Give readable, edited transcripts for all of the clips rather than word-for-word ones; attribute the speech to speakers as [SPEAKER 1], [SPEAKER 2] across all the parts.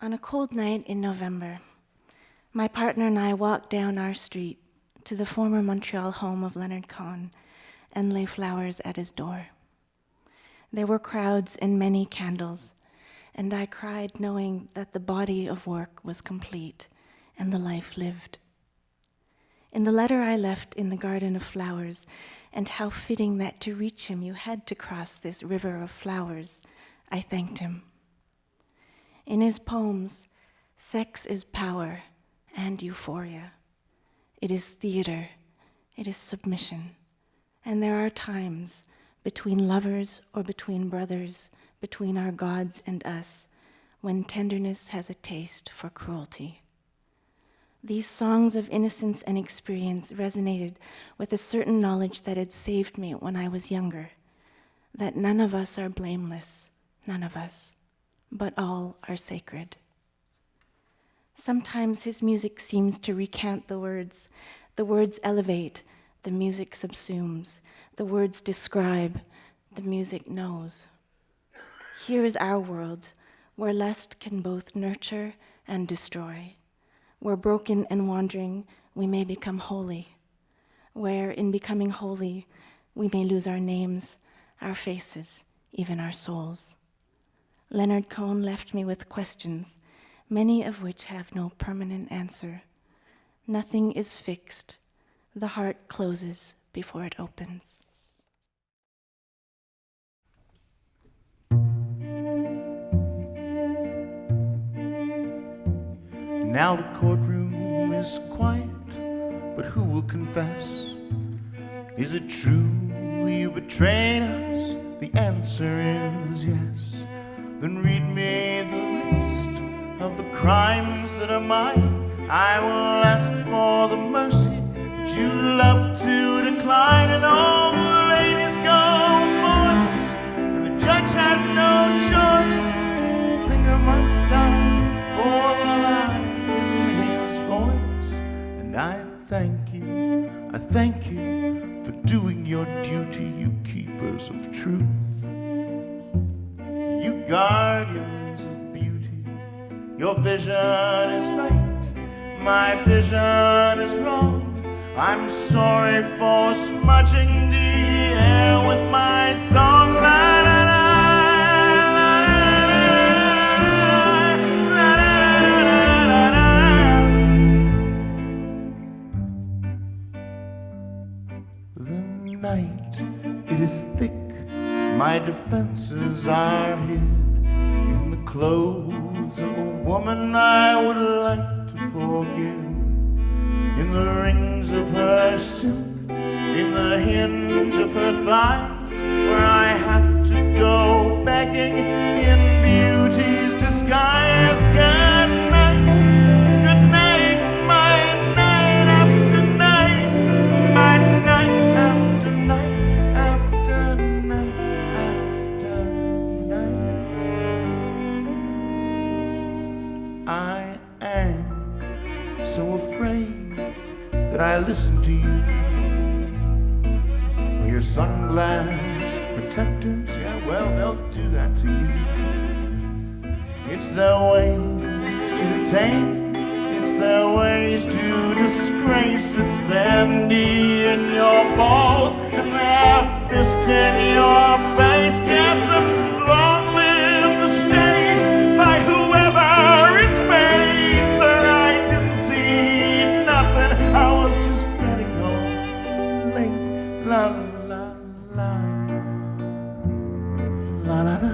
[SPEAKER 1] On a cold night in November, my partner and I walked down our street to the former Montreal home of Leonard Cohen and lay flowers at his door. There were crowds and many candles, and I cried knowing that the body of work was complete and the life lived. In the letter I left in the garden of flowers, and how fitting that to reach him you had to cross this river of flowers, I thanked him. In his poems, sex is power and euphoria. It is theater, it is submission, and there are times between lovers or between brothers, between our gods and us, when tenderness has a taste for cruelty. These songs of innocence and experience resonated with a certain knowledge that had saved me when I was younger, that none of us are blameless, none of us, but all are sacred. Sometimes his music seems to recant the words elevate, the music subsumes, the words describe, the music knows. Here is our world, where lust can both nurture and destroy, where broken and wandering we may become holy, where in becoming holy we may lose our names, our faces, even our souls. Leonard Cohen left me with questions, many of which have no permanent answer. Nothing is fixed. The heart closes before it opens.
[SPEAKER 2] Now the courtroom is quiet, but who will confess? Is it true you betrayed us? The answer is yes. Then read me the list of the crimes that are mine. I will ask for the mercy that you love to decline, and all the ladies go moist, and the judge has no choice. The singer must die for the life in his voice. And I thank you for doing your duty, you keepers of truth, you guardians of beauty. Your vision is right, my vision is wrong. I'm sorry for smudging the air with my song. La, la, la, la, la, la, la, la. The night, it is thick, my defenses are hid in the clothes of a woman I would like to forgive, in the rings of her silk, in the hinge of her thighs, where I have to go begging in beauty's disguise. Good night, my night after night, my night after night after night after night. I am so afraid that I listen to you. Well, your sunglassed protectors, yeah, well, they'll do that to you. It's their ways to detain, it's their ways to disgrace, it's their knee in your balls and their fist in your face. Yes, and long live the state by whoever it's made. Sir, I didn't see nothing, I was just getting home late. La la la la la la.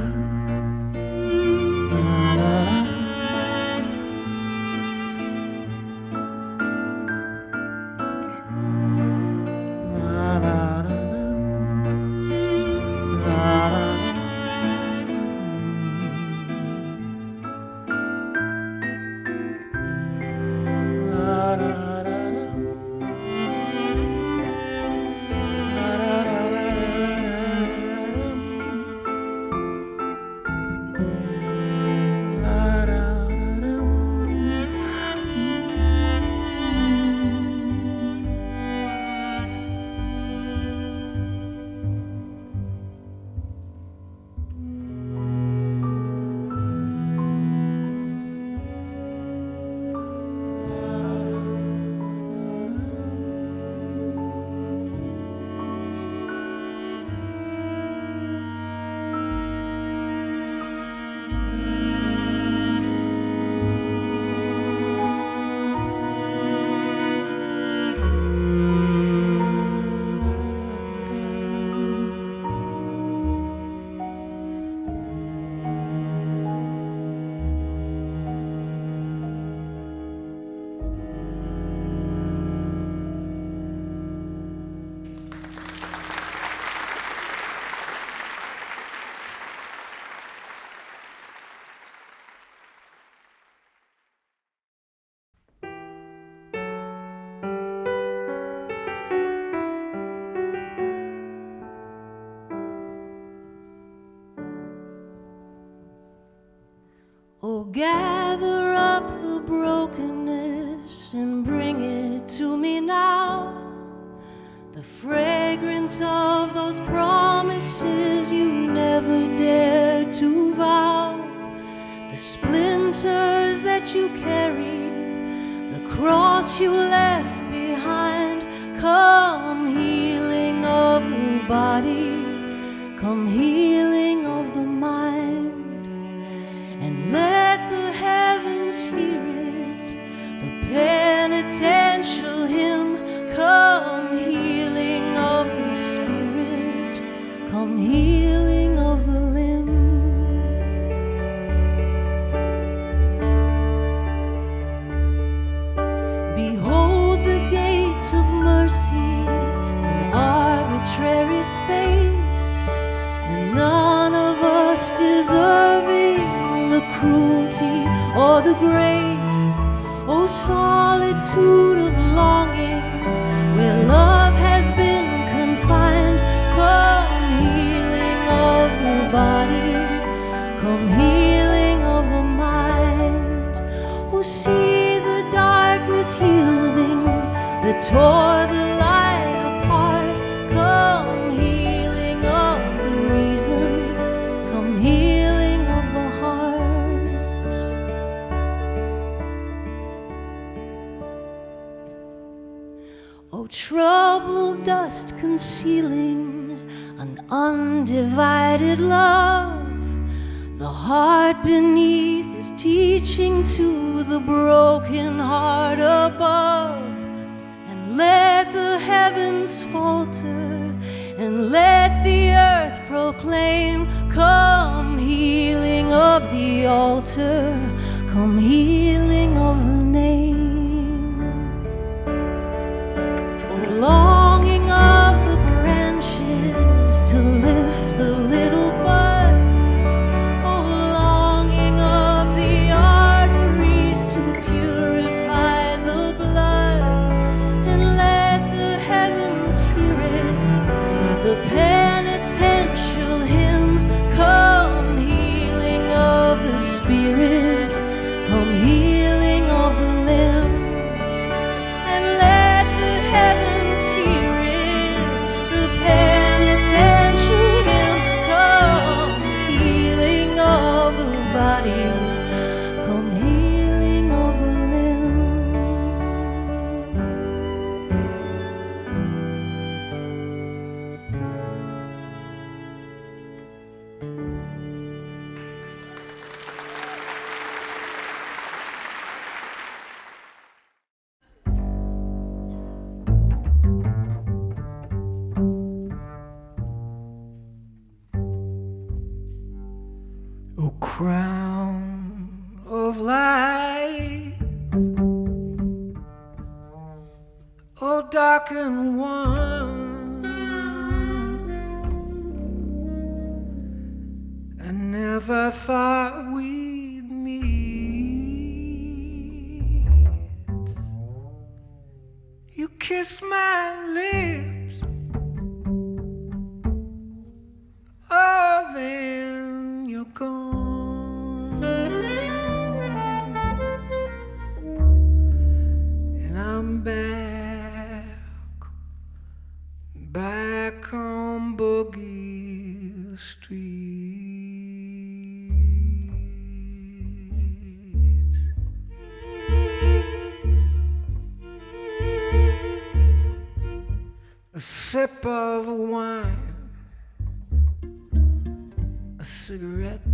[SPEAKER 3] gather up the brokenness and bring it to me now. The fragrance of those promises you never dared to vow. The splinters that you carry, the cross you left behind. Come healing of the body, come healing of the mind. And let the heavens hear it, the penitential hymn. Come healing of the spirit, come healing of the limb. Behold the gates of mercy, an arbitrary space, and none of us deserving the cruelty or the grace. Oh, solitude of longing, where love has been confined. Come healing of the body, come healing of the mind. Oh, see the darkness yielding that tore the light apart. Come healing of the reason, come healing of the heart. Oh, troubled dust concealing an undivided love. The heart beneath is teaching to the broken heart above. And let the heavens falter, and let the earth proclaim. Come healing of the altar, come healing of the name. Longing of the branches to lift the little buds. Oh, longing of the arteries to purify the blood. And let the heavens hear it, the penitential hymn. Come healing of the spirit, come healing of the limb. And let the heavens hear it, the penitential hymn. Come healing of the body, come healing of the limb.
[SPEAKER 4] O crown of light, O darkened one, I never thought we'd meet. You kissed my lips, oh then you're gone. And I'm back on Boogie Street. A sip of wine, a cigarette,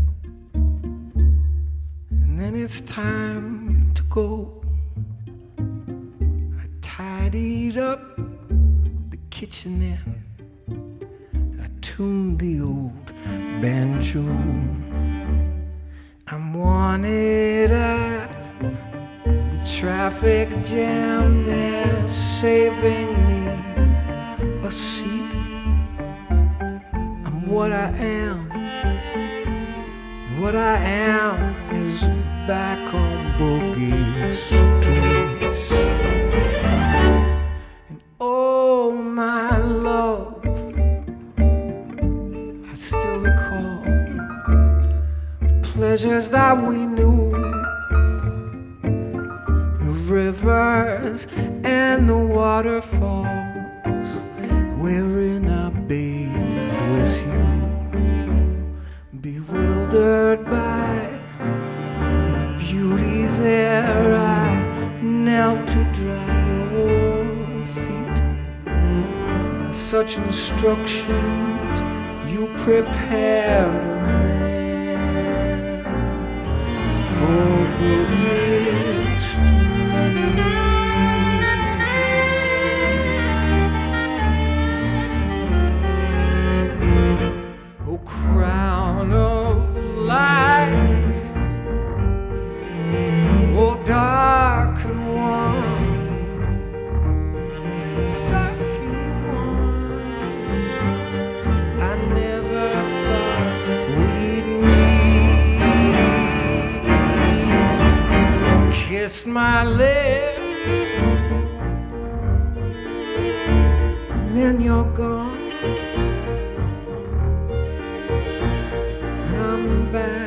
[SPEAKER 4] and then it's time to go. I tidied up the kitchenette, I tuned the old banjo. I'm wanted at the traffic jam, they're saving me a seat. I'm what I am. What I am is back on Boogie Street. And oh my love, I still recall the pleasures that we knew. rivers and the waterfalls wherein I bathed with you, bewildered by your beauty there. I knelt to dry your feet. By such instructions you prepared a man for Boogie Street. Oh, crown of life, oh, dark and warm, dark and warm. I never thought we'd meet. You kissed my lips, and then you're gone. I'm back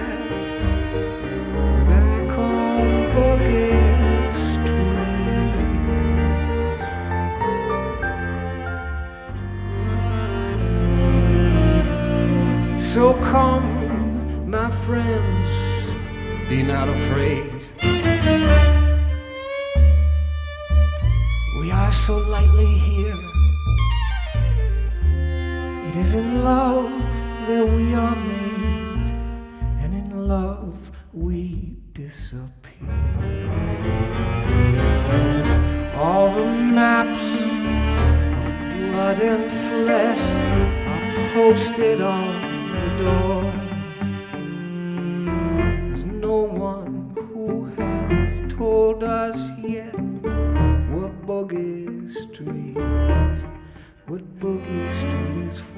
[SPEAKER 4] on Boogie Street. So come, my friends, be not afraid. We are so lightly here. It is in love that we are made, and in love we disappear. All the maps of blood and flesh are posted on the door. There's no one who has told us yet what Boogie Street is for.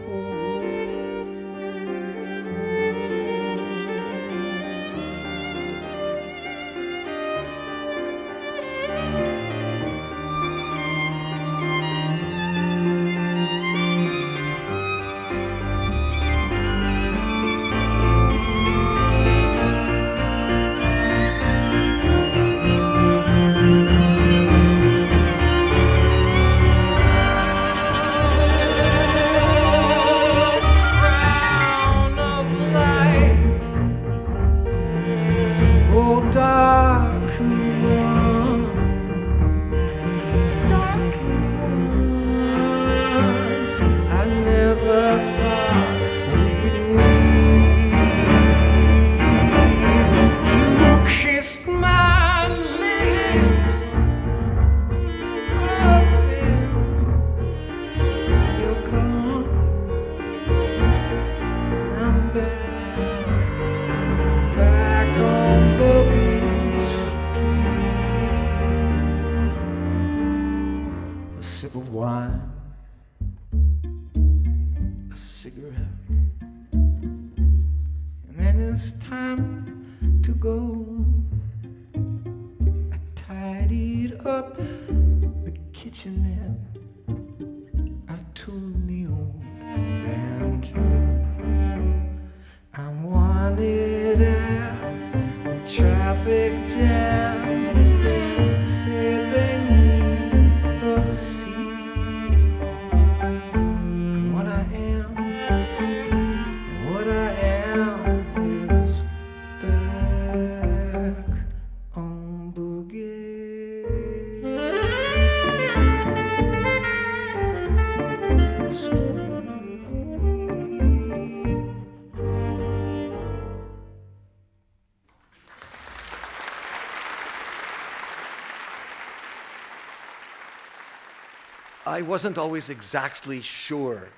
[SPEAKER 5] I wasn't always exactly sure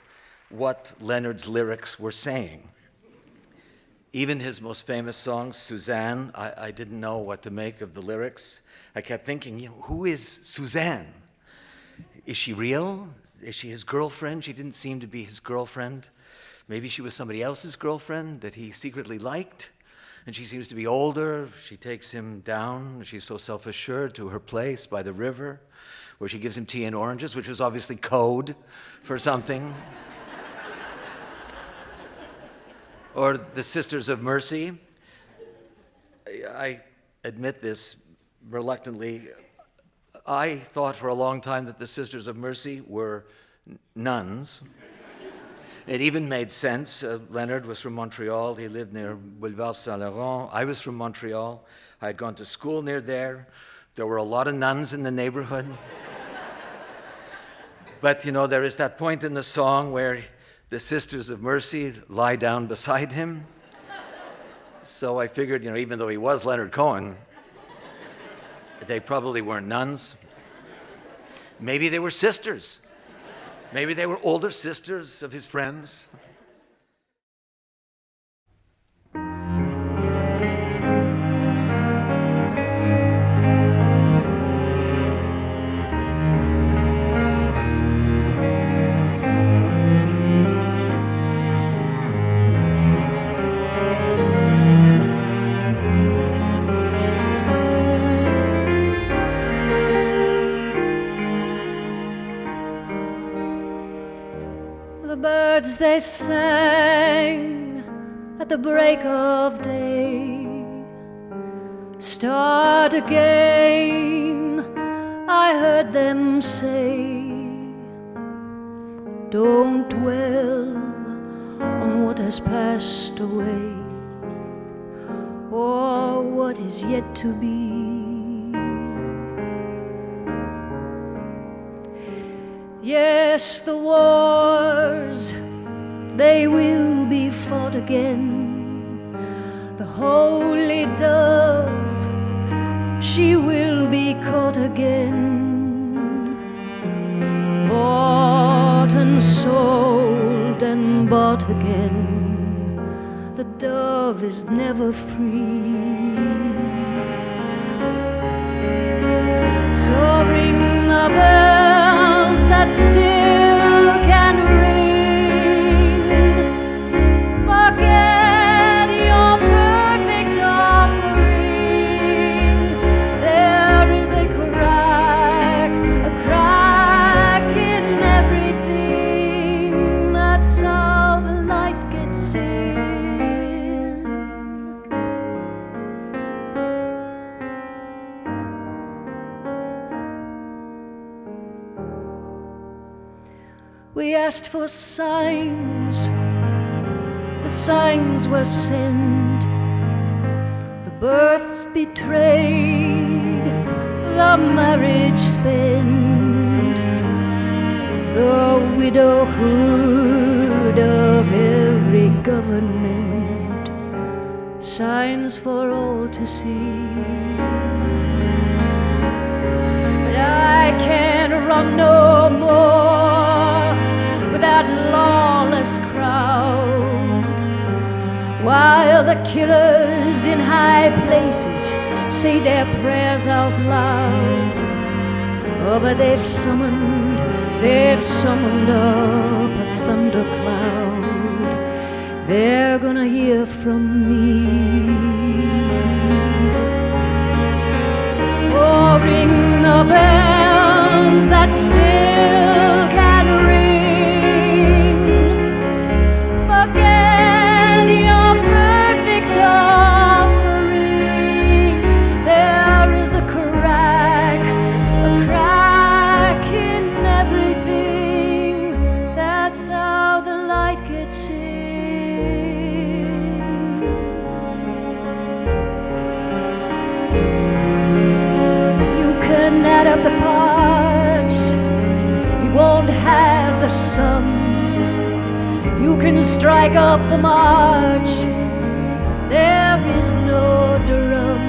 [SPEAKER 5] what Leonard's lyrics were saying. Even his most famous song, Suzanne, I didn't know what to make of the lyrics. I kept thinking, who is Suzanne? Is she real? Is she his girlfriend? She didn't seem to be his girlfriend. Maybe she was somebody else's girlfriend that he secretly liked. And she seems to be older. She takes him down. She's so self-assured to her place by the river, where she gives him tea and oranges, which was obviously code for something. Or the Sisters of Mercy. I admit this reluctantly. I thought for a long time that the Sisters of Mercy were nuns. It even made sense. Leonard was from Montreal. He lived near Boulevard Saint-Laurent. I was from Montreal. I had gone to school near there. There were a lot of nuns in the neighborhood. But, you know, there is that point in the song where the Sisters of Mercy lie down beside him. So I figured, you know, even though he was Leonard Cohen, they probably weren't nuns. Maybe they were sisters. Maybe they were older sisters of his friends.
[SPEAKER 3] Birds they sang at the break of day. Start again, I heard them say. Don't dwell on what has passed away, or what is yet to be. Yes, the wars, they will be fought again. The holy dove, she will be caught again. Bought and sold and bought again. The dove is never free. So ring the bells that still can ring. Forget your perfect offering. There is a crack in everything. That's how the light gets in. We asked for signs, the signs were sent. The birth betrayed, the marriage spent, the widowhood of every government. Signs for all to see. But I can't run no more with that lawless crowd, while the killers in high places say their prayers out loud. Oh, but they've summoned up a thundercloud. They're gonna hear from me. Oh, ring the bells that still can ring. Forget your perfect offering. There is a crack in everything. That's how the light gets in. You can add up the parts, you won't have the sum. You can strike up the march, there is no drum.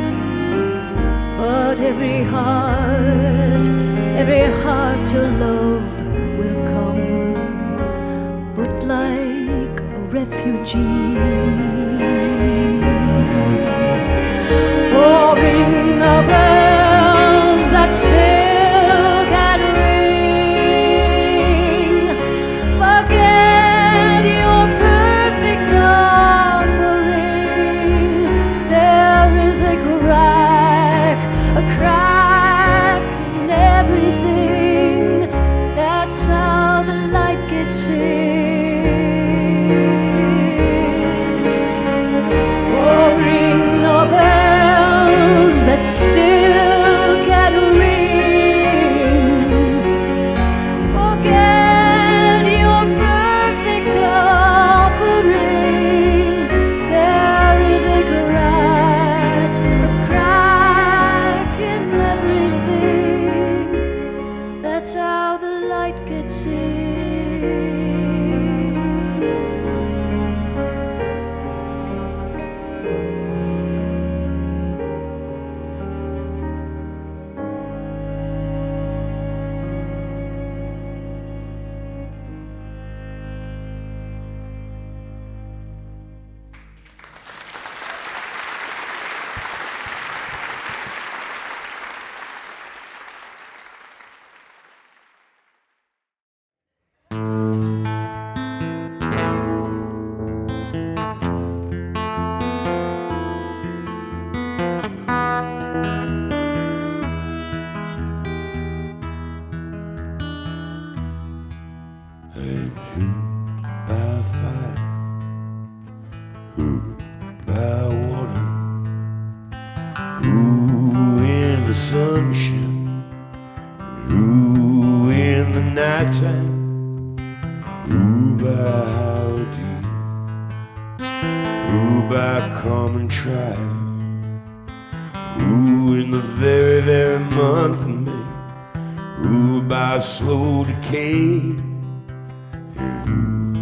[SPEAKER 3] But every heart to love will come, but like a refugee. Oh, ring the bells that still can ring. Forget your perfect offering. There is a crack in everything. That's how the light gets in. Oh, ring the bells
[SPEAKER 6] by common trial, who in the very, very month of May, who by slow decay, and who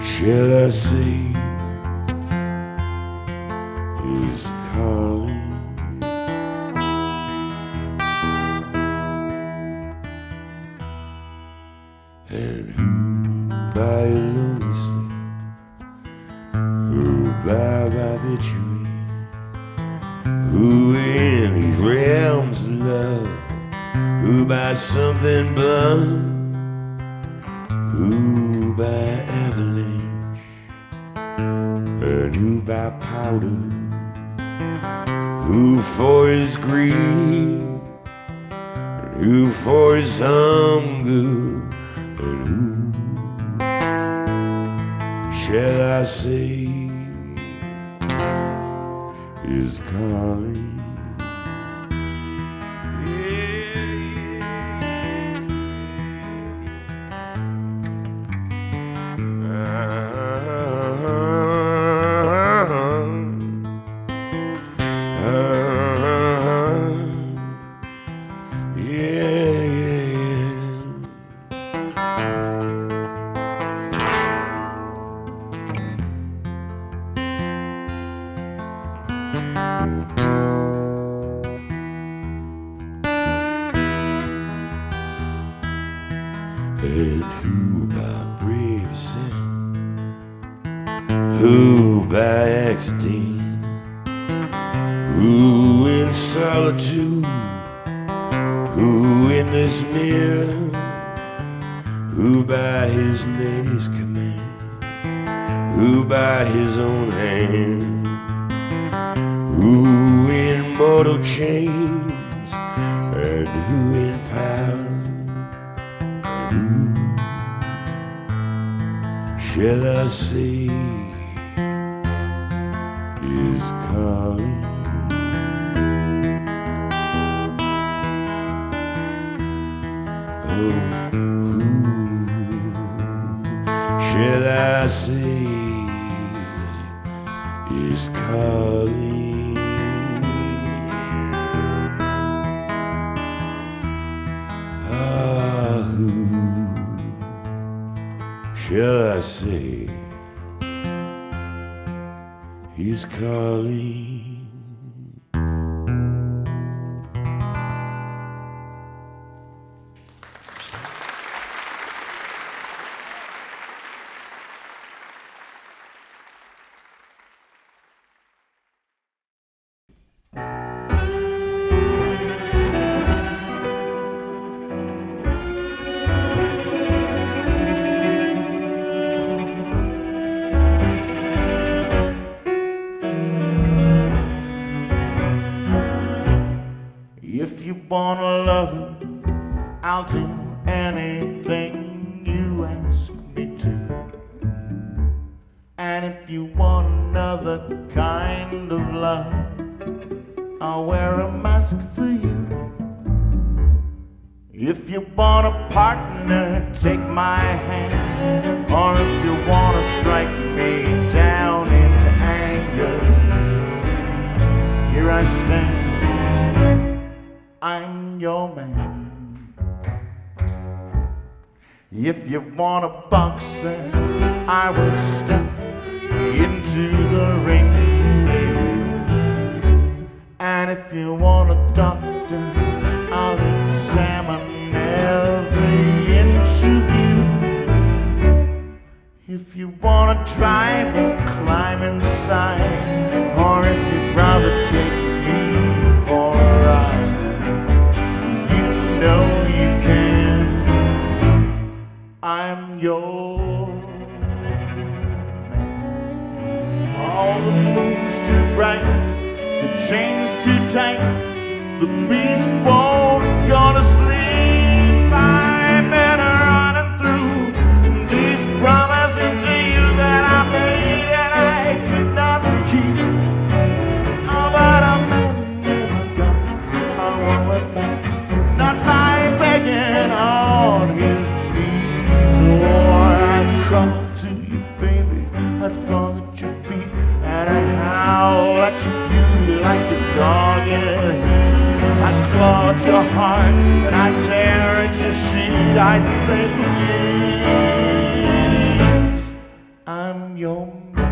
[SPEAKER 6] shall I say is calling? And who by a lonely sleep, who by victory, who in these realms of love, who by something blunt, who by avalanche, and who by powder, who for his greed, and who for his hunger, and who shall I say is calling? And who by brave sin, who by accident, who in solitude, who in this mirror, who by his lady's command, who by his own hand, who in mortal chains, and who in power, who shall I say is calling? Oh, who shall I say is calling? Ah, who shall I say he's calling?
[SPEAKER 2] If you want a lover, I'll do anything you ask me to. And if you want another kind of love, I'll wear a mask for you. If you want a partner, take my hand. Or if you want to strike me down in anger, here I stand, I'm your man. If you want a boxer, I will step into the ring for you. And if you want a doctor, I'll examine every inch of you. If you want a driver, climb inside. Or if you'd rather take me for a ride, know you can. I'm your man. All the moon's too bright, the chain's too tight, the beast won't go to sleep. I better run through these promises to you that I made and I could not keep. Oh, but a man never got a woman back, not by begging on his knees. Or I'd crawl to you, baby, I'd fall I'd say, please, I'm your man.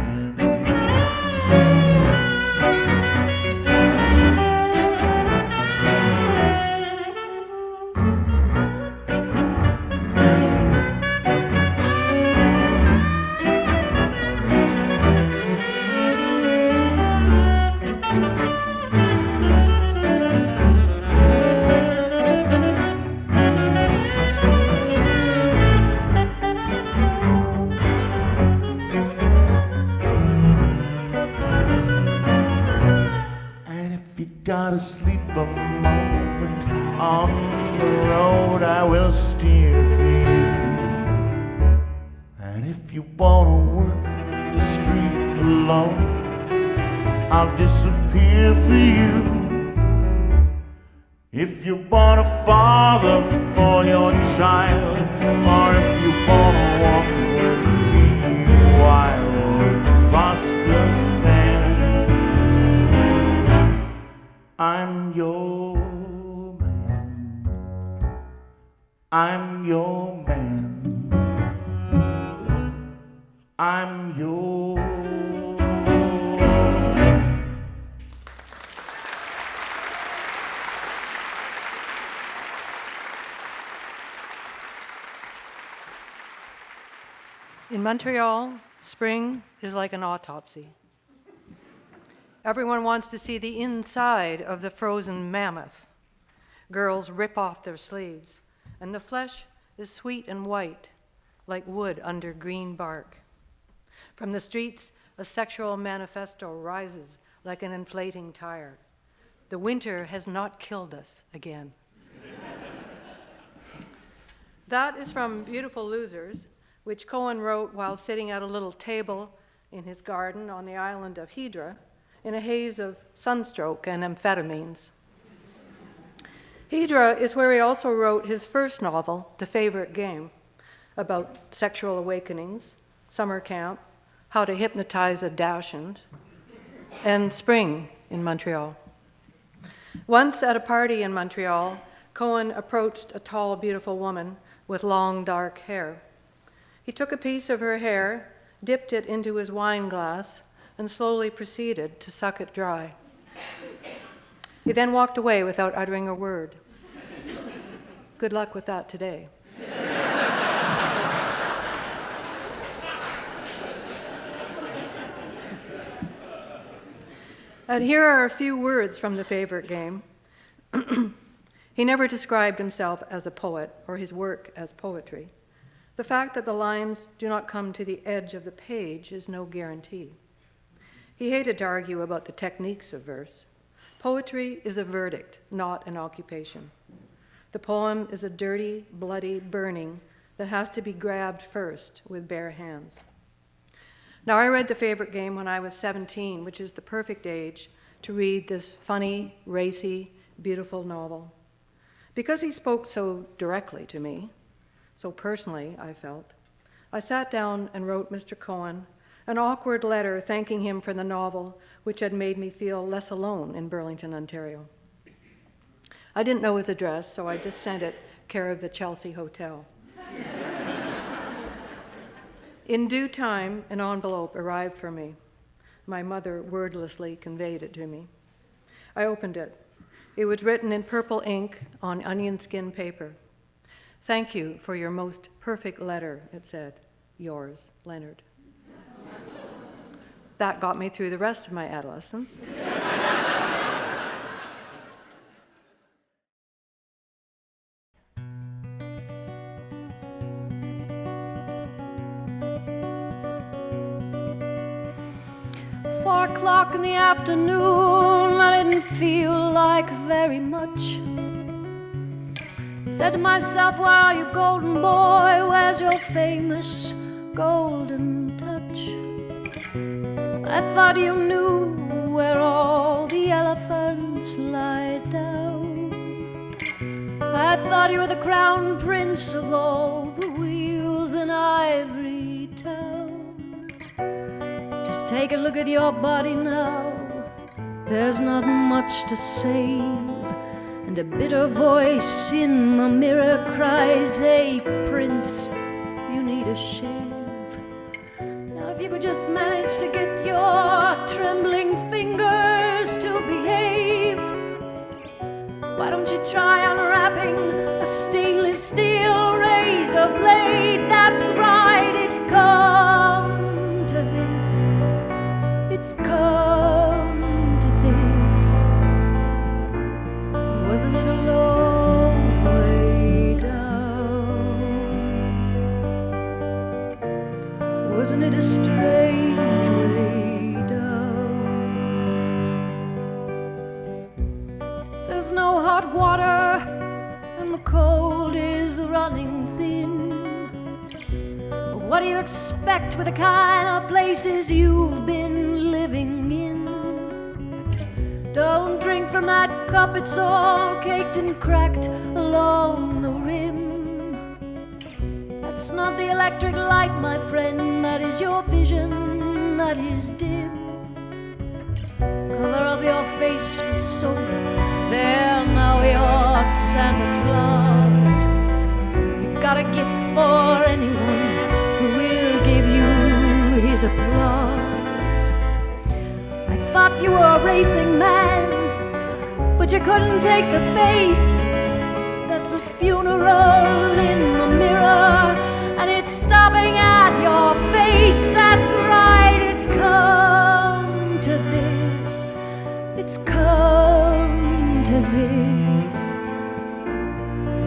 [SPEAKER 2] Gotta sleep a moment on the road, I will steer for you. And if you wanna work the street alone, I'll disappear for you. If you want a father for your child, or if you wanna walk with me wild across the sand, I'm your man. I'm your man. I'm your man.
[SPEAKER 7] In Montreal, spring is like an autopsy. Everyone wants to see the inside of the frozen mammoth. Girls rip off their sleeves, and the flesh is sweet and white, like wood under green bark. From the streets, a sexual manifesto rises like an inflating tire. The winter has not killed us again. That is from Beautiful Losers, which Cohen wrote while sitting at a little table in his garden on the island of Hydra, in a haze of sunstroke and amphetamines. Hydra is where he also wrote his first novel, The Favorite Game, about sexual awakenings, summer camp, how to hypnotize a dachshund, and spring in Montreal. Once at a party in Montreal, Cohen approached a tall, beautiful woman with long, dark hair. He took a piece of her hair, dipped it into his wine glass, and slowly proceeded to suck it dry. He then walked away without uttering a word. Good luck with that today. And here are a few words from The Favorite Game. He never described himself as a poet or his work as poetry. The fact that the lines do not come to the edge of the page is no guarantee. He hated to argue about the techniques of verse. Poetry is a verdict, not an occupation. The poem is a dirty, bloody burning that has to be grabbed first with bare hands. Now, I read The Favorite Game when I was 17, which is the perfect age to read this funny, racy, beautiful novel. Because he spoke so directly to me, so personally, I felt, I sat down and wrote Mr. Cohen an awkward letter thanking him for the novel, which had made me feel less alone in Burlington, Ontario. I didn't know his address, so I just sent it care of the Chelsea Hotel. In due time, an envelope arrived for me. My mother wordlessly conveyed it to me. I opened it. It was written in purple ink on onion skin paper. Thank you for your most perfect letter, it said. Yours, Leonard. That got me through the rest of my adolescence.
[SPEAKER 3] Four o'clock in the afternoon, I didn't feel like very much. Said to myself, where are you, golden boy? Where's your famous golden touch? I thought you knew where all the elephants lie down. I thought you were the crown prince of all the wheels in Ivory Town. Just take a look at your body now. There's not much to save, and And a bitter voice in the mirror cries, "Hey, Prince, you need a shave." Now if you could just manage to get your trembling fingers to behave, why don't you try unwrapping a stainless steel razor blade? That's right, it's come to this. It's come to this. Wasn't it a long way down? Wasn't it a strange way down? There's no hot water and the cold is running thin. What do you expect with the kind of places you've been living in? Don't drink from that cup, it's all caked and cracked along the rim. That's not the electric light, my friend, that is your vision, that is dim. Cover up your face with soap, there now you're Santa Claus. You've got a gift for anyone who will give you his applause. I thought you were a racing man, but you couldn't take the pace. That's a funeral in the mirror, and it's stopping at your face. That's right, it's come to this. It's come to this.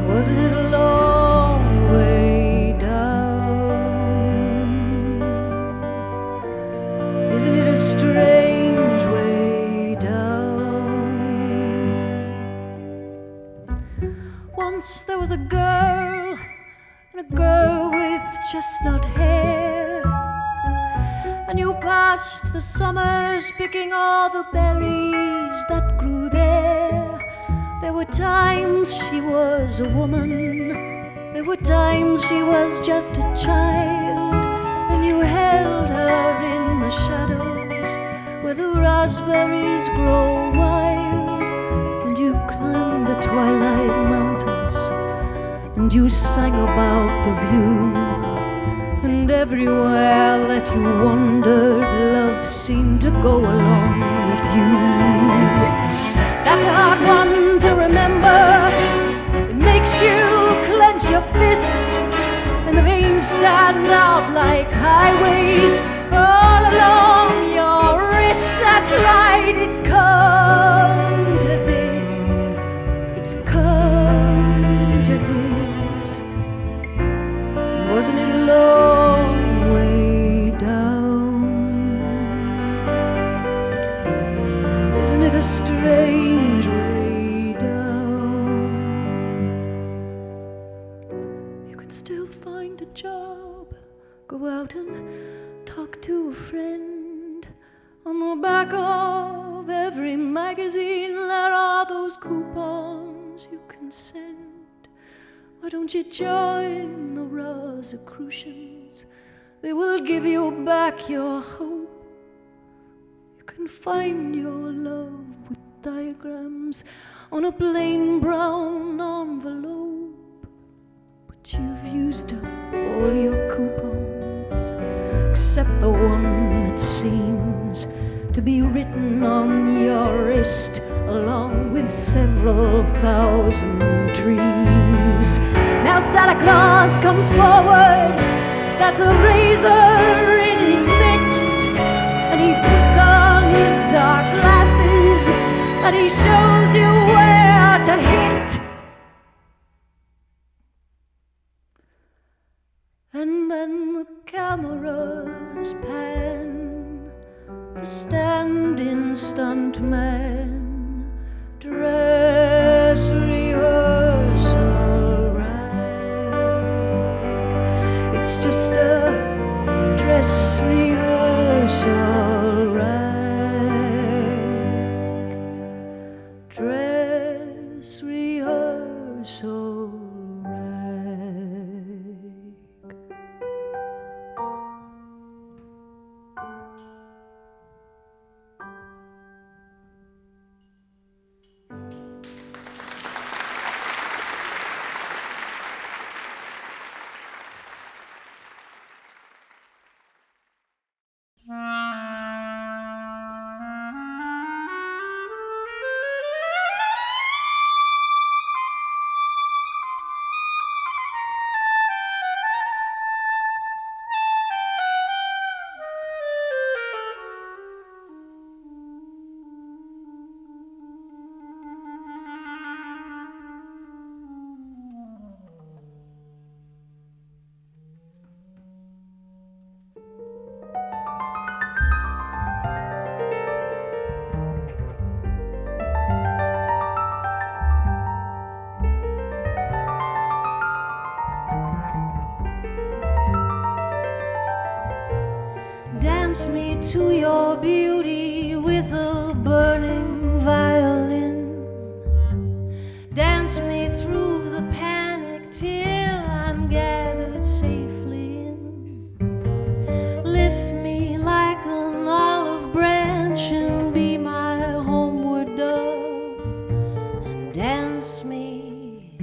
[SPEAKER 3] Wasn't it a long way down? Isn't it a strange way down? Once there was a girl, and a girl with chestnut hair, and you passed the summers picking all the berries that grew there. There were times she was a woman, there were times she was just a child, and you held her in the shadows where the raspberries grow wild, and you climbed the twilight mountains, and you sang about the view, and everywhere that you wandered, love seemed to go along with you. That's a hard one to remember. It makes you clench your fists, and the veins stand out like highways all along your wrist. That's right, it's come to this. It's come to this. Wasn't it a long way down? Isn't it a strange way down? You can still find a job, go out and talk to a friend. On the back of every magazine there are those coupons you can send. Why don't you join the Rosicrucians? They will give you back your hope. You can find your love with diagrams on a plain brown envelope. But you've used up all your coupons, except the one that seems to be written on your wrist, along with several thousand dreams. Now Santa Claus comes forward, that's a razor in his mitt, and he puts on his dark glasses, and he shows you where to hit. And then the cameras pan, the stand-in stuntman, dress rehearsal rag. It's just a dress rehearsal rag. Dress rehearsal rag. Dance me to your beauty with a burning violin. Dance me through the panic till I'm gathered safely in. Lift me like an olive branch and be my homeward dove. And dance me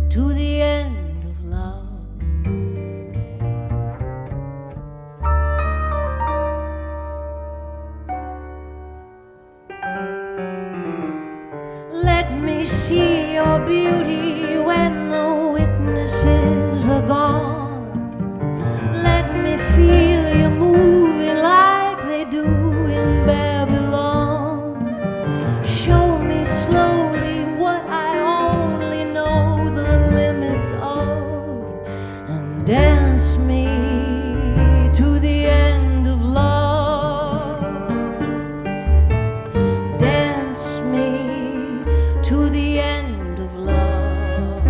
[SPEAKER 3] to the end of love. Let me see your beauty when the witnesses are gone. Let me feel you moving like they do in Babylon. Show me slowly what I only know the limits of, and dance me to the end of love. Dance me to the end of love.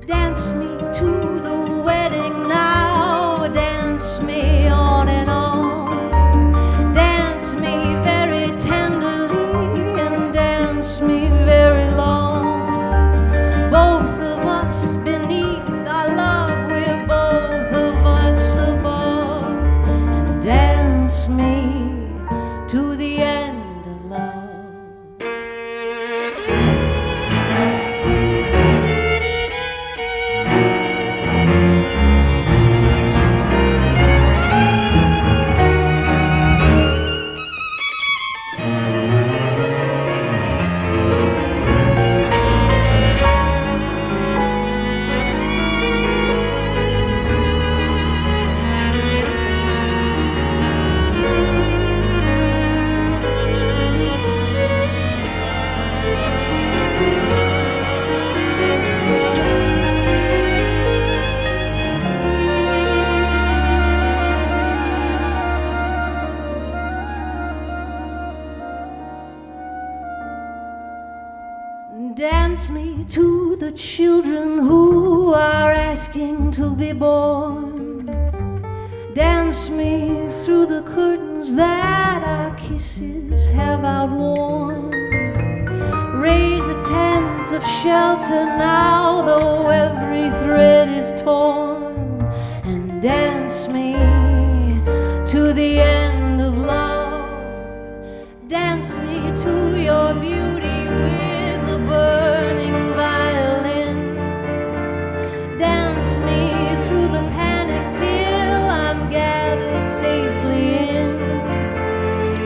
[SPEAKER 3] Dance me to the wedding now. Dance me on and on. Dance me very tenderly and dance me very long. Both of us beneath our love, we're both of us above. And dance me to the end of love. Dance me to the children who are asking to be born. Dance me through the curtains that our kisses have outworn. Raise a tent of shelter now, though every thread is torn. And dance me to the end of love. Dance me to your beauty with a burning violin. Dance me through the panic till I'm gathered safely in.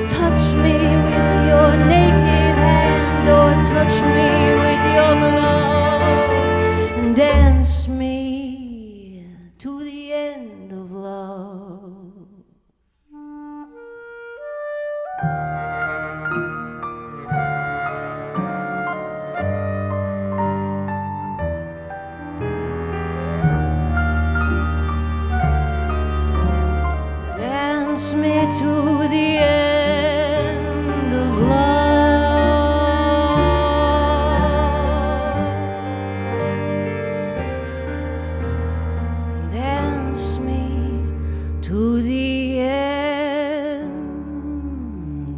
[SPEAKER 3] Touch me with your naked hand or touch me with your glove. And dance me to the end of love. Dance me to the end of love. Dance me to the end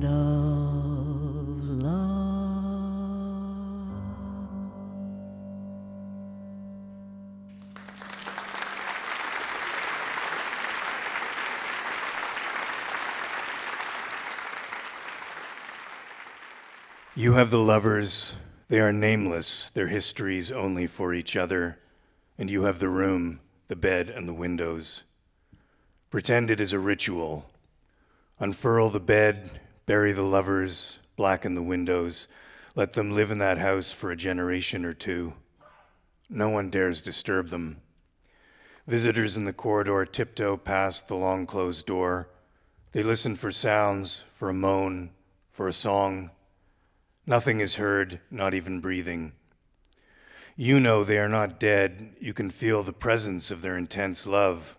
[SPEAKER 3] of love.
[SPEAKER 8] You have the lovers, they are nameless, their histories only for each other, and you have the room, the bed, and the windows. Pretend it is a ritual. Unfurl the bed, bury the lovers, blacken the windows, let them live in that house for a generation or two. No one dares disturb them. Visitors in the corridor tiptoe past the long closed door. They listen for sounds, for a moan, for a song. Nothing is heard, not even breathing. You know they are not dead. You can feel the presence of their intense love.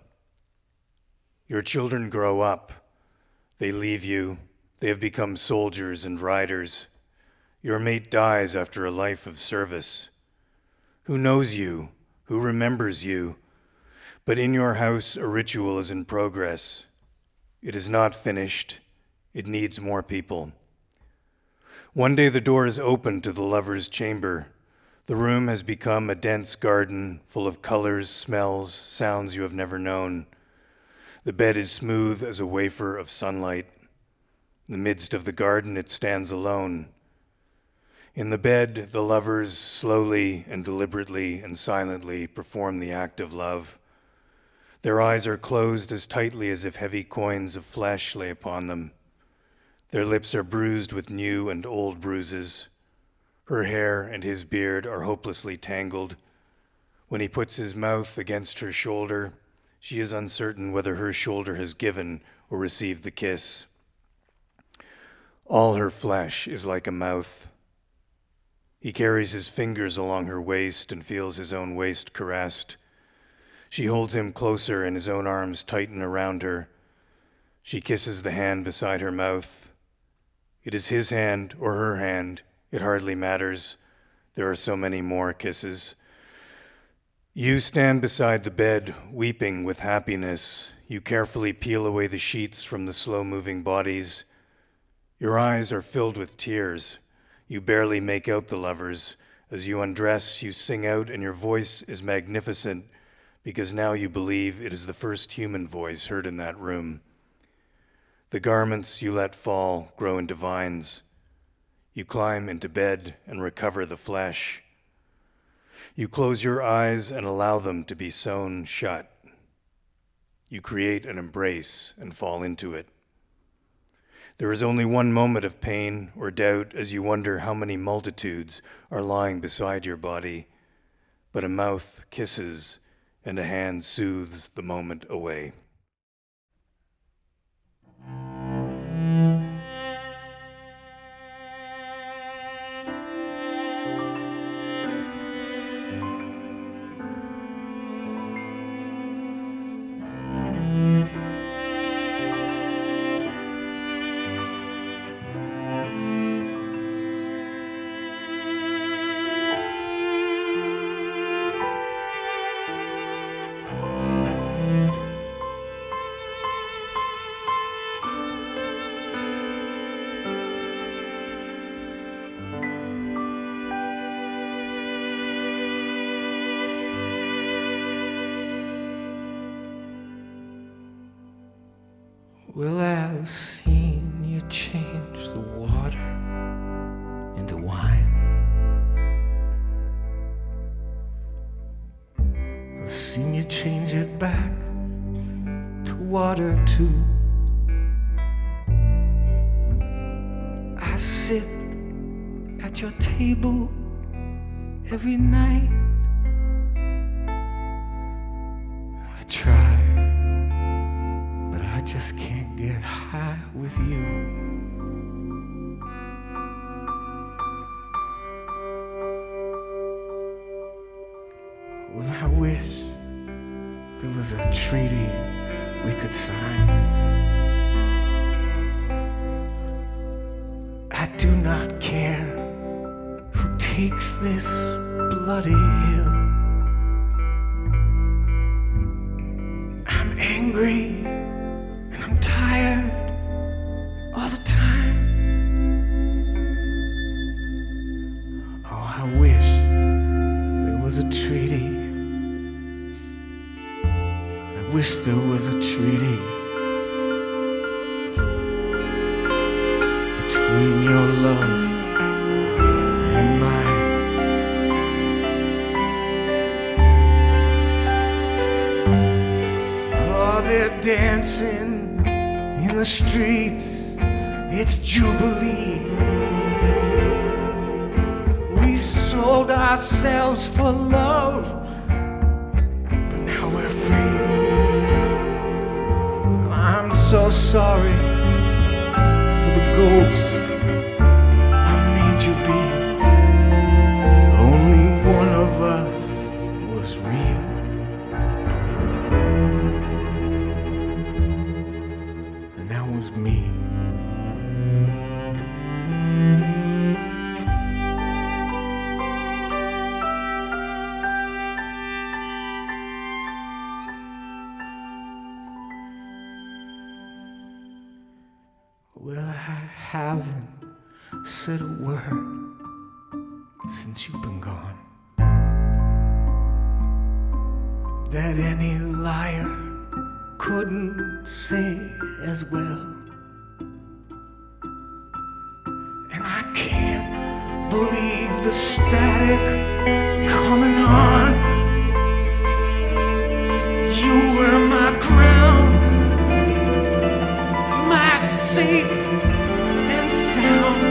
[SPEAKER 8] Your children grow up. They leave you. They have become soldiers and riders. Your mate dies after a life of service. Who knows you? Who remembers you? But in your house, a ritual is in progress. It is not finished. It needs more people. One day the door is opened to the lover's chamber. The room has become a dense garden full of colors, smells, sounds you have never known. The bed is smooth as a wafer of sunlight. In the midst of the garden, it stands alone. In the bed, the lovers slowly and deliberately and silently perform the act of love. Their eyes are closed as tightly as if heavy coins of flesh lay upon them. Their lips are bruised with new and old bruises. Her hair and his beard are hopelessly tangled. When he puts his mouth against her shoulder, she is uncertain whether her shoulder has given or received the kiss. All her flesh is like a mouth. He carries his fingers along her waist and feels his own waist caressed. She holds him closer and his own arms tighten around her. She kisses the hand beside her mouth. It is his hand or her hand. It hardly matters. There are so many more kisses. You stand beside the bed, weeping with happiness. You carefully peel away the sheets from the slow-moving bodies. Your eyes are filled with tears. You barely make out the lovers. As you undress, you sing out, and your voice is magnificent, because now you believe it is the first human voice heard in that room. The garments you let fall grow into vines. You climb into bed and recover the flesh. You close your eyes and allow them to be sewn shut. You create an embrace and fall into it. There is only one moment of pain or doubt as you wonder how many multitudes are lying beside your body, but a mouth kisses and a hand soothes the moment away.
[SPEAKER 4] Well, I've seen you change the water into wine. I've seen you change it back to water too. I sit at your table every night. I try, but I just can't get high with you. Well, I wish there was a treaty we could sign. I do not care who takes this bloody ill. I'm angry and I'm tired all the time. Oh, I wish there was a treaty. I wish there was a treaty between your love and mine. Oh, they're dancing in the streets, it's Jubilee. We sold ourselves for love, but now we're free. I'm so sorry for the ghost I made you be. Only one of us was real. And that was me. Well, I haven't said a word since you've been gone that any liar couldn't say as well. And I can't believe the static coming on. You were my ground, my safe and sound.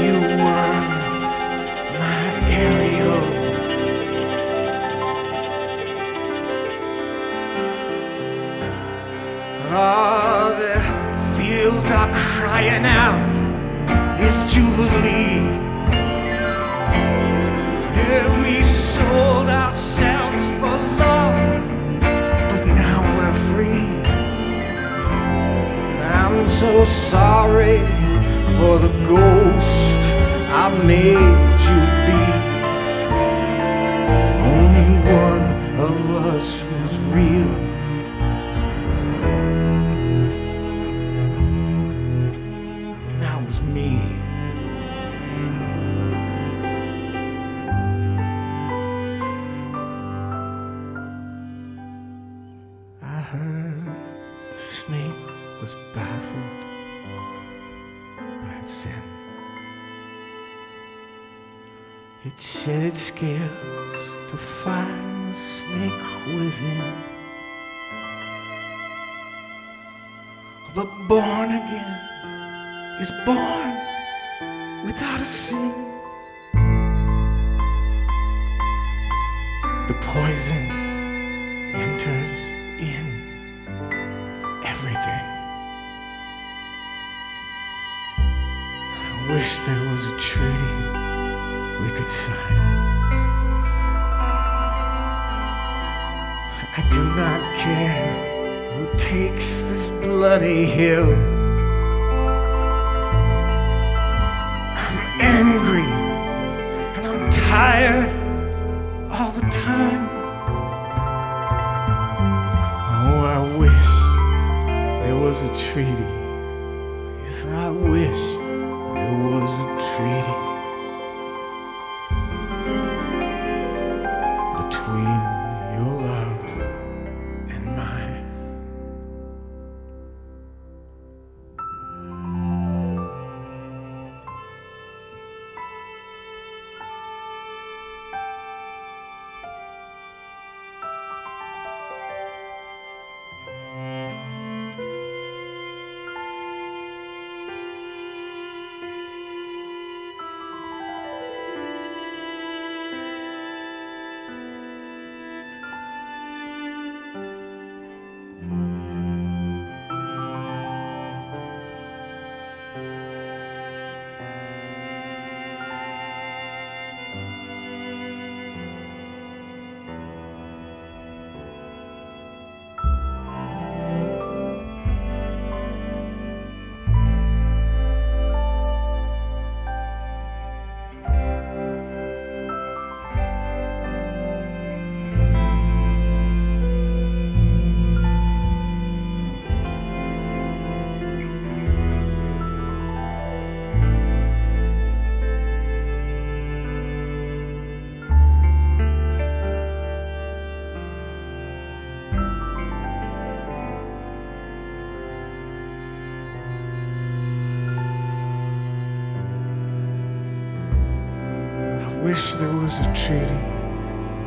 [SPEAKER 4] You were my Ariel. Ah, the fields are crying out, it's Jubilee. Yeah, we sold ourselves for love, but now we're free. And I'm so sorry for the ghost I made you be. Only one of us was real. And that was me. I heard the snake was baffled by its sin. It shed its scales to find the snake within. But born again is born without a sin. The poison enters in everything. I wish there was a treaty we could sign. I do not care who takes this bloody hill. I'm angry and I'm tired all the time. Oh, I wish there was a treaty. Yes, I wish there was a treaty between your love and mine. Wish there was a treaty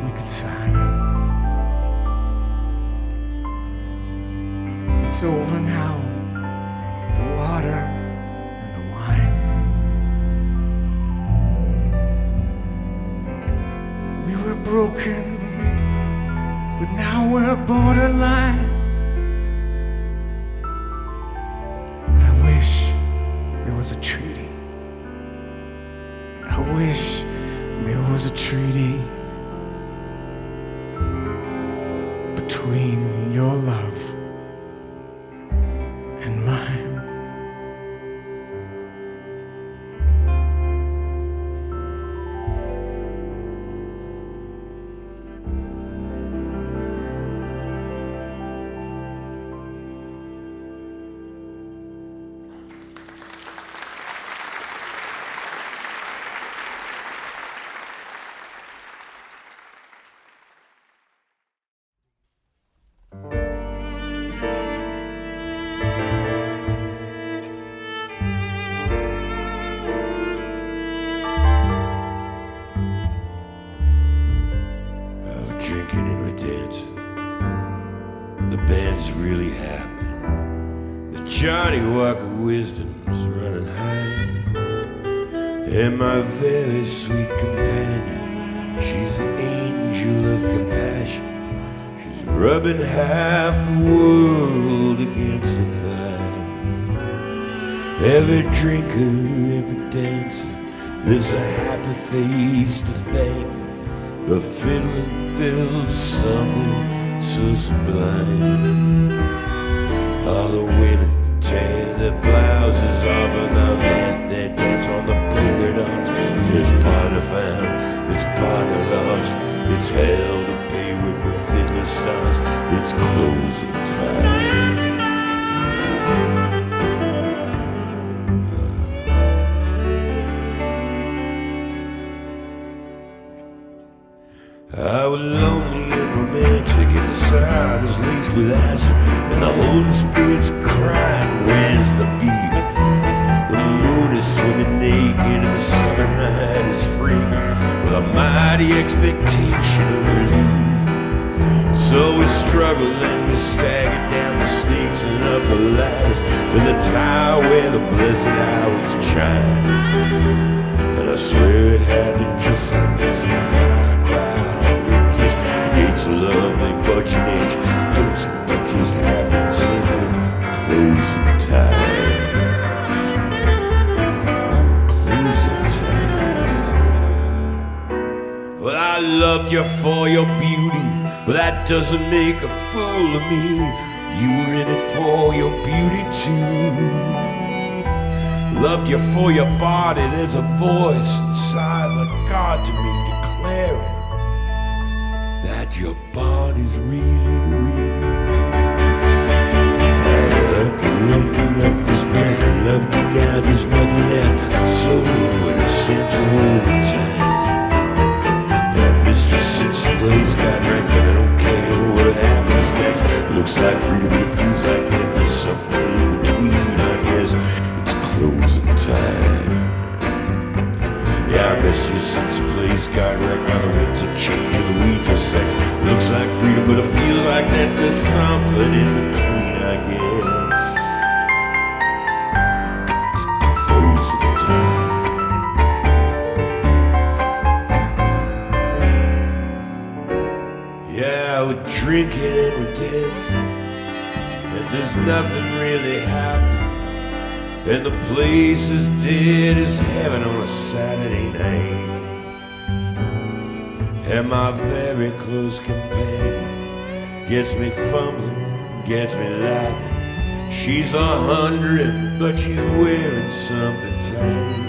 [SPEAKER 4] we could sign. It's over now, the water and the wine. We were broken, but now we're borderline. I wish there was a treaty. I wish there was a treaty between your love and mine.
[SPEAKER 6] drinking and we're dancing. The band's really happening. The Johnny Walker wisdom's running high. And my very sweet companion, she's an angel of compassion. She's rubbing half the world against her thigh. Every drinker, every dancer lives a happy face to thank. But fiddling fiddles something so sublime. All the women tear their blouses off and the men they dance on the polka dots. It's partner found, it's partner lost. It's hell to pay when the fiddler starts. It's closing time. I was lonely and romantic, and the side is laced with acid, and the Holy Spirit's crying, where's the beef? The moon is swimming naked, and the summer night is free, with a mighty expectation of relief. So we struggle and we stagger down the snakes and up the ladders to the tower where the blessed hours chime. And I swear it happened just like this, a fire cry. Gates of love, they budge an inch. Don't so much has happened since it's closing time. Closing time. Well, I loved you for your beauty, but that doesn't make a fool of me. You were in it for your beauty too. Loved you for your body, there's a voice inside like God to me declaring that your body's really, really. I loved you when you loved this mess. I loved you now, there's nothing left. So in a sense of overtime, I missed you since the place got right, but I don't care what happens next. Looks like freedom, it feels like that there's something in between. I guess it's closing time. Yeah, I missed you since the place got wrecked. Now the winds are changing, the weeds are sex. Looks like freedom, but it feels like that there's something in between, I guess. It's closing time. Yeah, we're drinking and we're dancing, and there's nothing really happening. And the place is dead as heaven on a Saturday night. And my very close companion gets me fumbling, gets me laughing. She's 100, but she's wearing something tight.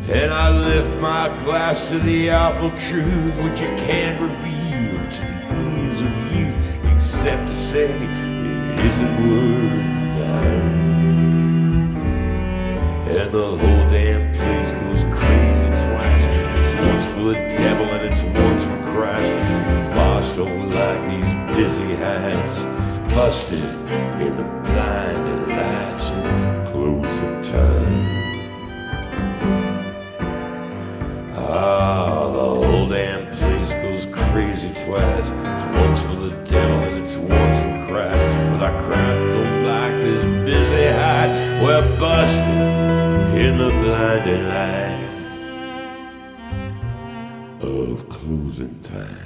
[SPEAKER 6] And I lift my glass to the awful truth, which you can't reveal to the ears of youth, except to say it isn't worth dying. And the whole damn place goes crazy twice. It's once for the devil and it's once for Christ. Boss don't like these busy hands, busted in the blinding lights of closing time. Ah, the whole damn place goes crazy twice. It's once for the devil and it's once for Christ. But I crowd don't like this busy hide. We're busted in the blinding light of closing time.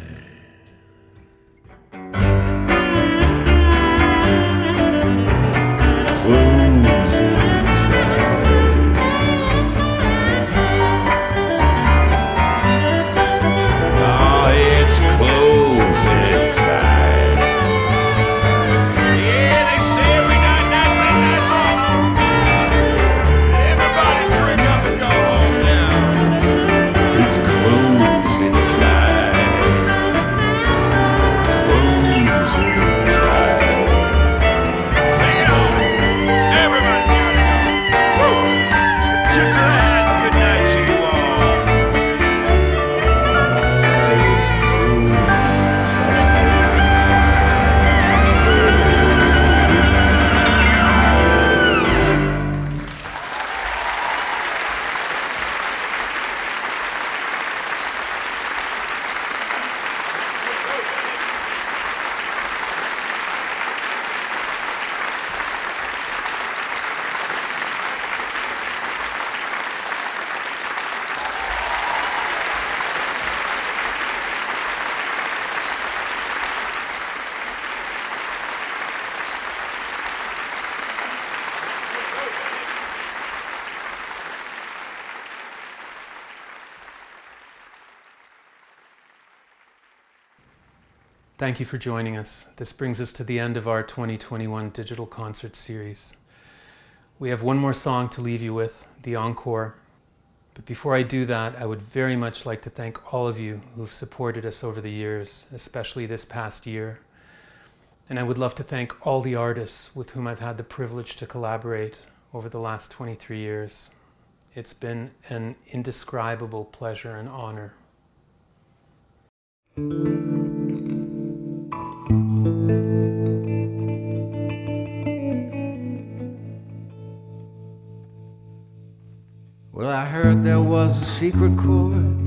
[SPEAKER 9] Thank you for joining us. This brings us to the end of our 2021 digital concert series. We have one more song to leave you with, the encore. But before I do that, I would very much like to thank all of you who've supported us over the years, especially this past year. And I would love to thank all the artists with whom I've had the privilege to collaborate over the last 23 years. It's been an indescribable pleasure and honor.
[SPEAKER 10] Well, I heard there was a secret chord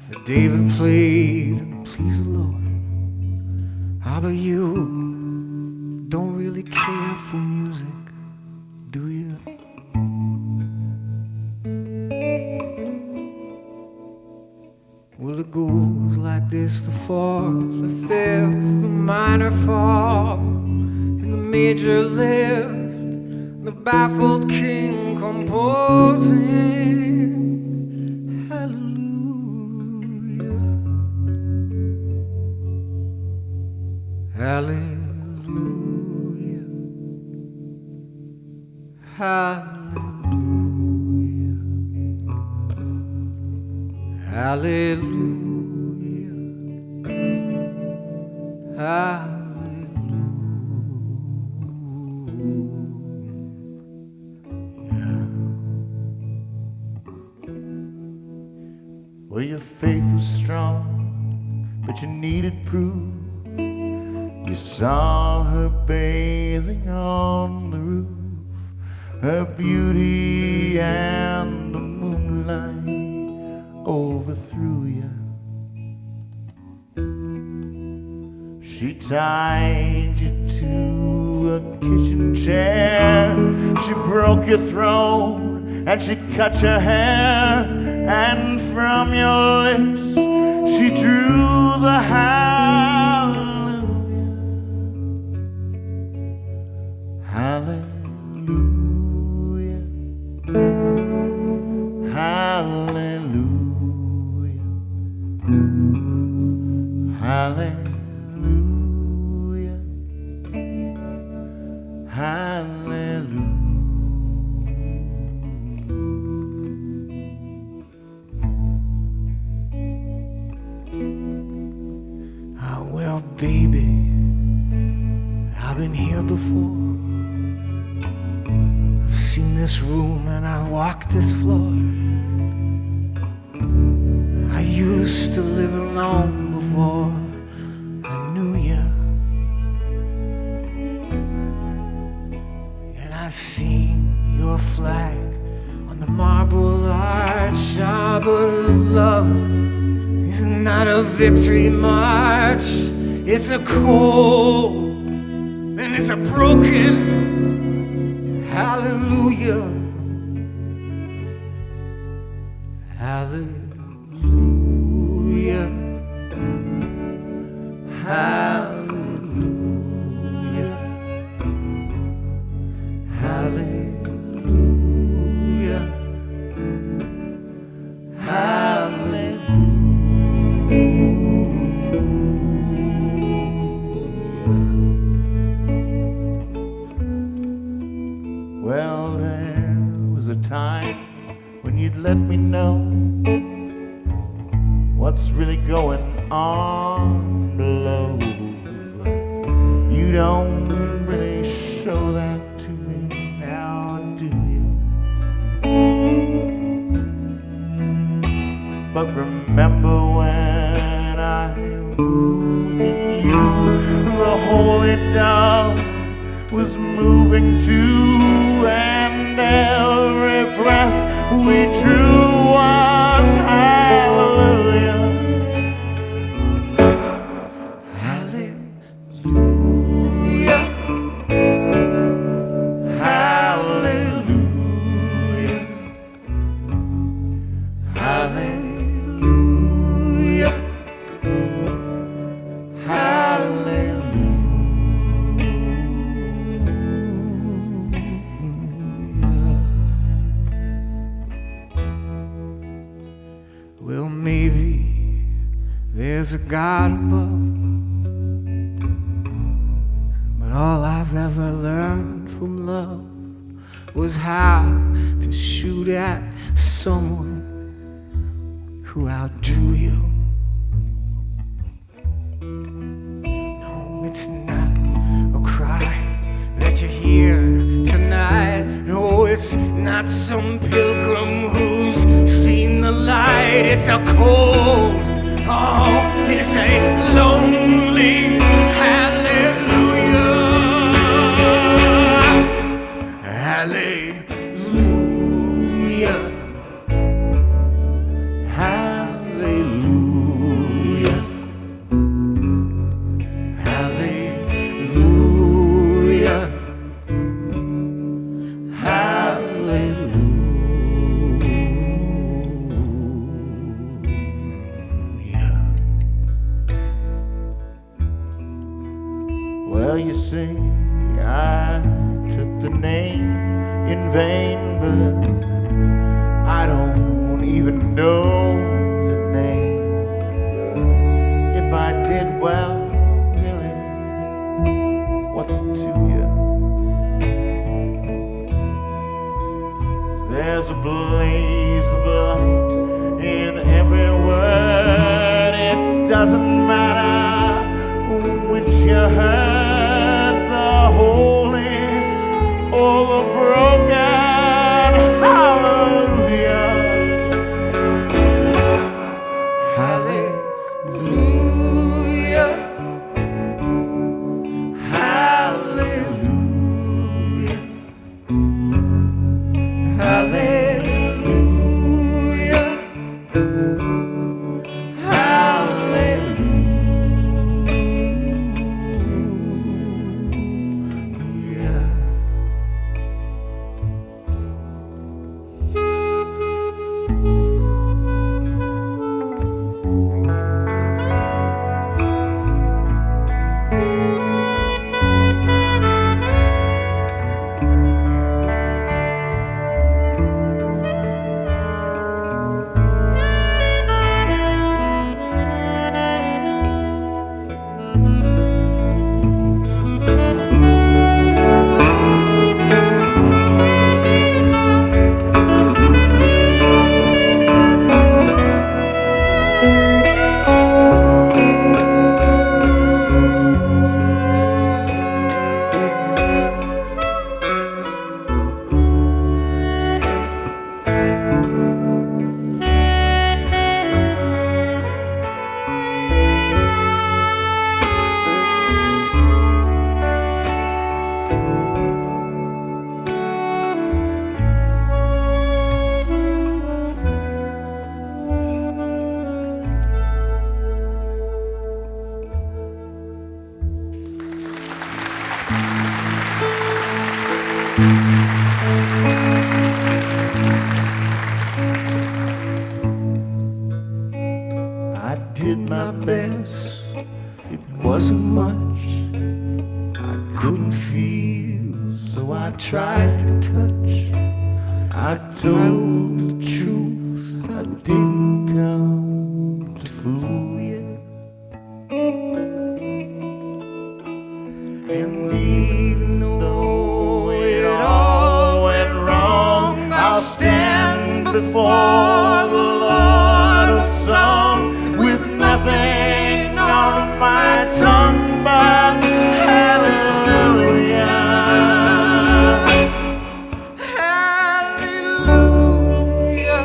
[SPEAKER 10] that David played and pleased the Lord. How about you? Don't really care for music, do you? Well, it goes like this: the fourth, the fifth, the minor fall, and the major lift. The baffled king composing hallelujah, hallelujah, hallelujah, hallelujah, hallelujah.
[SPEAKER 2] Well, your faith was strong, but you needed proof. You saw her bathing on the roof, her beauty and the moonlight overthrew you. She tied you to a kitchen chair, she broke your throne and she cut your hair, and from your lips she drew the hallelujah, hallelujah, hallelujah, hallelujah, hallelujah.
[SPEAKER 10] Well, baby, I've been here before. I've seen this room and I walked this floor. I used to live alone before I knew you. And I've seen your flag on the marble arch. Ah, but love is not a victory march. It's a cold and it's a broken hallelujah, hallelujah, hallelujah, hallelujah, hallelujah.
[SPEAKER 2] Well, there was a time when you'd let me know what's really going on below, but you don't really show that to me now, do you? But remember when I moved in you, the holy dove was moving too, and every breath we drew was hallelujah, hallelujah, hallelujah, hallelujah, hallelujah. Well, maybe
[SPEAKER 10] there's a God above. But all I've ever learned from love was how to shoot at someone who outdrew you. No, it's not a cry that you hear tonight. No, it's not some pilgrim who's seen the light. It's a cold, oh, it's a lonely hallelujah. Hallelujah. Hallelujah. Hallelujah. Hallelujah.
[SPEAKER 2] Well, you see, I took the name in vain, but I don't even know the name. But if I did, well, really, what's it to you? There's a blaze of light in every word. It doesn't matter which you heard, the holy or the broken. Hallelujah.
[SPEAKER 10] Hallelujah. Hallelujah. Hallelujah. Hallelujah.
[SPEAKER 2] I did my best, it wasn't much. I couldn't feel, so I tried to touch. I told the truth, I didn't come to fool you. And even though it all went wrong, I'll stand before the Lord of Song with nothing on my tongue but hallelujah. Hallelujah.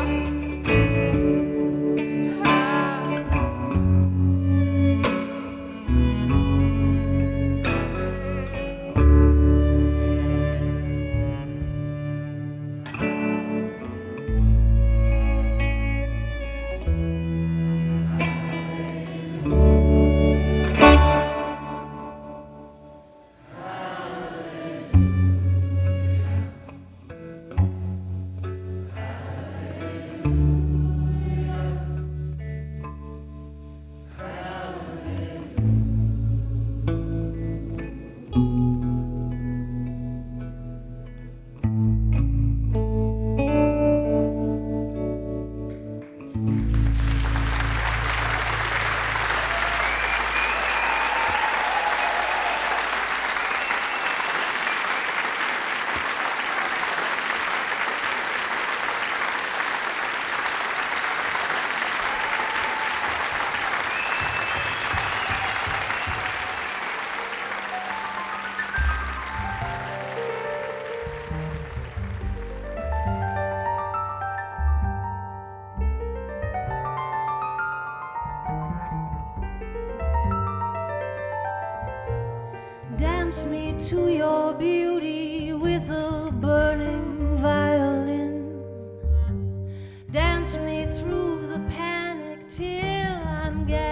[SPEAKER 3] dance me to your beauty with a burning violin. Dance me through the panic till I'm gagged.